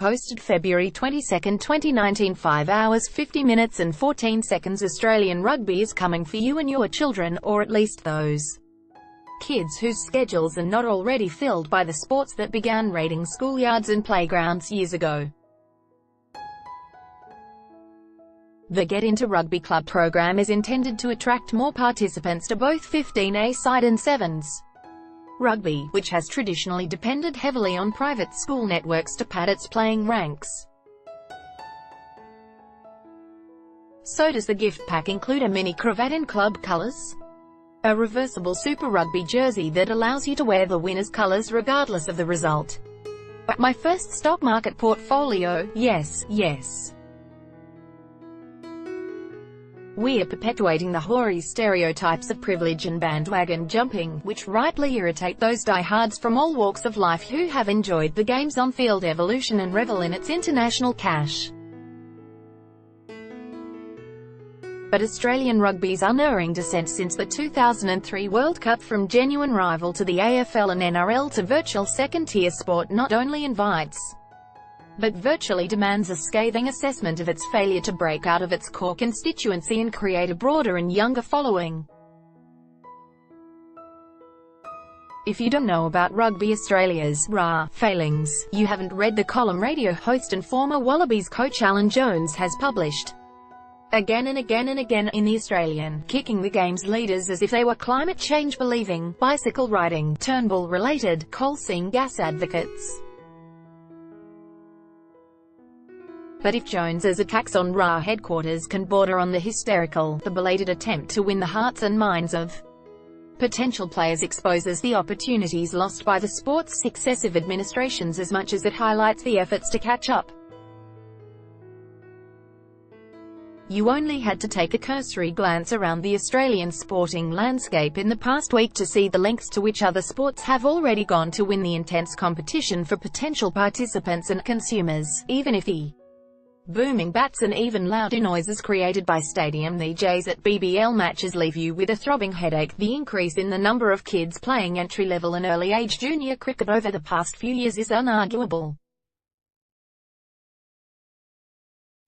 posted February 22, 2019, 5 hours 50 minutes and 14 seconds. Australian rugby is coming for you and your children, or at least those kids whose schedules are not already filled by the sports that began raiding schoolyards and playgrounds years ago. The Get Into Rugby Club program is intended to attract more participants to both 15A side and 7s rugby, which has traditionally depended heavily on private school networks to pad its playing ranks. So does the gift pack include a mini cravat in club colours, a reversible Super Rugby jersey that allows you to wear the winner's colours regardless of the result. My first stock market portfolio, yes. We are perpetuating the hoary stereotypes of privilege and bandwagon jumping, which rightly irritate those diehards from all walks of life who have enjoyed the game's on-field evolution and revel in its international cash. But Australian rugby's unerring descent since the 2003 World Cup from genuine rival to the AFL and NRL to virtual second-tier sport not only invites, but virtually demands a scathing assessment of its failure to break out of its core constituency and create a broader and younger following. If you don't know about Rugby Australia's failings, you haven't read the column radio host and former Wallabies coach Alan Jones has published again and again and again in The Australian, kicking the game's leaders as if they were climate change-believing, bicycle-riding, Turnbull-related, coal seam gas advocates. But if Jones's attacks on RA headquarters can border on the hysterical, the belated attempt to win the hearts and minds of potential players exposes the opportunities lost by the sport's successive administrations as much as it highlights the efforts to catch up. You only had to take a cursory glance around the Australian sporting landscape in the past week to see the lengths to which other sports have already gone to win the intense competition for potential participants and consumers, even if the booming bats and even louder noises created by stadium DJs at BBL matches leave you with a throbbing headache. The increase in the number of kids playing entry-level and early-age junior cricket over the past few years is unarguable.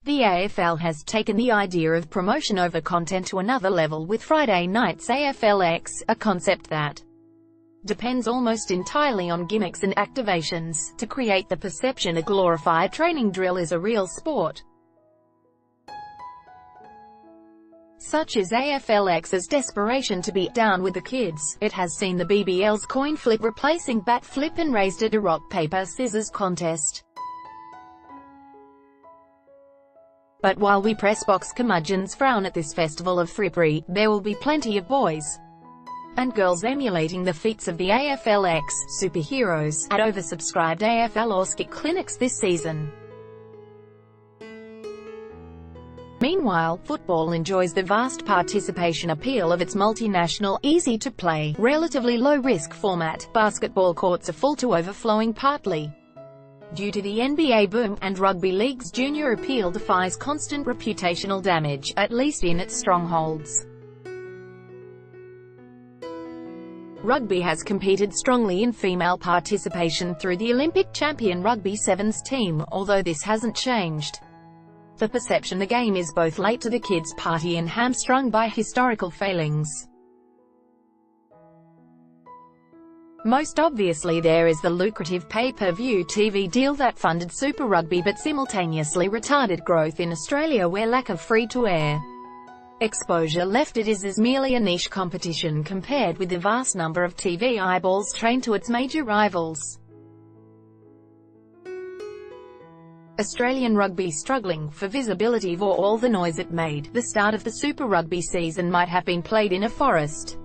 The AFL has taken the idea of promotion over content to another level with Friday night's AFLX, a concept that depends almost entirely on gimmicks and activations, to create the perception a glorified training drill is a real sport. Such is AFLX's desperation to be down with the kids. It has seen the BBL's coin flip replacing bat flip and raised it a rock paper scissors contest. But while we press box curmudgeons frown at this festival of frippery, there will be plenty of boys and girls emulating the feats of the AFLX superheroes at oversubscribed AFL or skit clinics this season. Meanwhile, football enjoys the vast participation appeal of its multinational, easy-to-play, relatively low-risk format. Basketball courts are full to overflowing partly due to the NBA boom, and rugby league's junior appeal defies constant reputational damage, at least in its strongholds. Rugby has competed strongly in female participation through the Olympic champion Rugby Sevens team, although this hasn't changed the perception the game is both late to the kids' party and hamstrung by historical failings. Most obviously there is the lucrative pay-per-view TV deal that funded Super Rugby but simultaneously retarded growth in Australia, where lack of free-to-air exposure left it as merely a niche competition compared with the vast number of TV eyeballs trained to its major rivals. Australian rugby struggling for visibility for all the noise it made. The start of the Super Rugby season might have been played in a forest,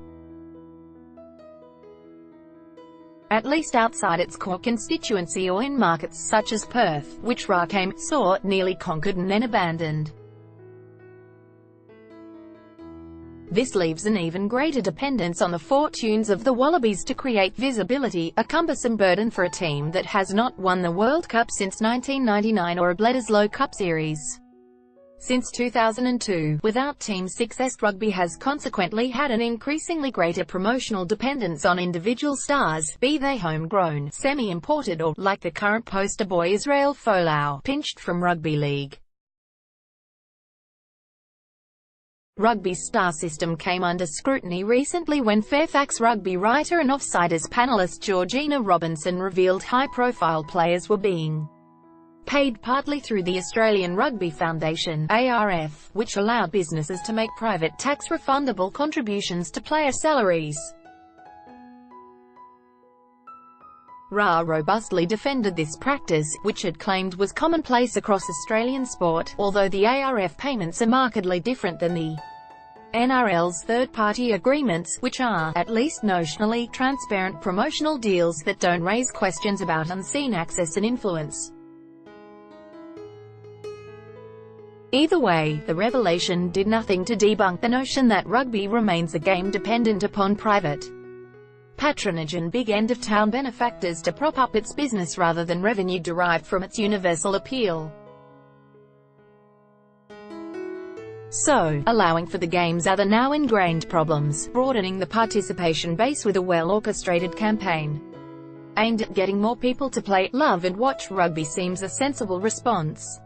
at least outside its core constituency, or in markets such as Perth, which Ra came, saw, nearly conquered and then abandoned. This leaves an even greater dependence on the fortunes of the Wallabies to create visibility, a cumbersome burden for a team that has not won the World Cup since 1999 or a Bledisloe Cup Series. Since 2002, without Team Success, rugby has consequently had an increasingly greater promotional dependence on individual stars, be they homegrown, semi-imported or, like the current poster boy Israel Folau, pinched from rugby league. Rugby's star system came under scrutiny recently when Fairfax Rugby writer and Offsiders panellist Georgina Robinson revealed high-profile players were being paid partly through the Australian Rugby Foundation (ARF), which allowed businesses to make private tax-refundable contributions to player salaries. Ra robustly defended this practice, which it claimed was commonplace across Australian sport, although the ARF payments are markedly different than the NRL's third-party agreements, which are, at least notionally, transparent promotional deals that don't raise questions about unseen access and influence. Either way, the revelation did nothing to debunk the notion that rugby remains a game dependent upon private patronage and big end-of-town benefactors to prop up its business rather than revenue derived from its universal appeal. So, allowing for the game's other now ingrained problems, broadening the participation base with a well-orchestrated campaign aimed at getting more people to play, love and watch rugby seems a sensible response.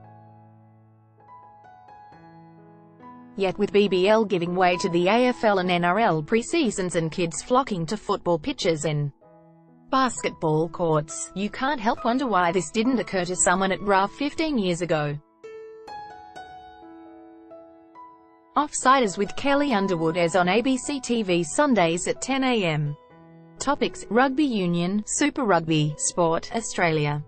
Yet with BBL giving way to the AFL and NRL pre-seasons and kids flocking to football pitches and basketball courts, you can't help wonder why this didn't occur to someone at RA 15 years ago. Offsiders with Kelly Underwood airs on ABC TV Sundays at 10 a.m. Topics: Rugby Union, Super Rugby, Sport, Australia.